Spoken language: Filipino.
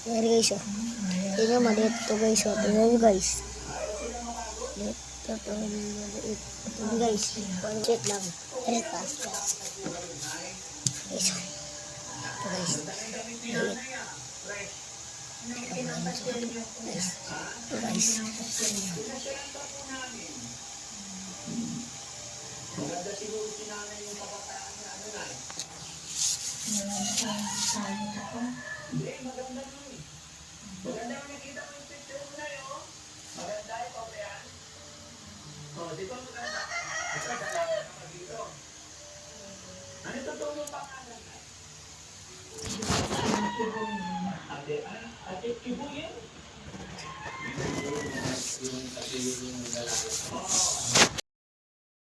Ayan guys, oh. Tingnan, maliit ito guys, oh. Tingnan nyo guys. Maliit ito, maliit. Ito guys, check lang. Ayan, taas. Guys, oh. Ito guys, maliit. Guys, ito guys. Maganda siguro sinanay yung kabataan na ano na. Hindi, maganda nun. Maganda yung nakita mo yung picture mo na yun. Maganda yung papayan. O, di ba maganda? Ito, dalaga naman dito. Ano totoo yung pangalan na? Ate Kibuyin? Yung dalaga. Oo.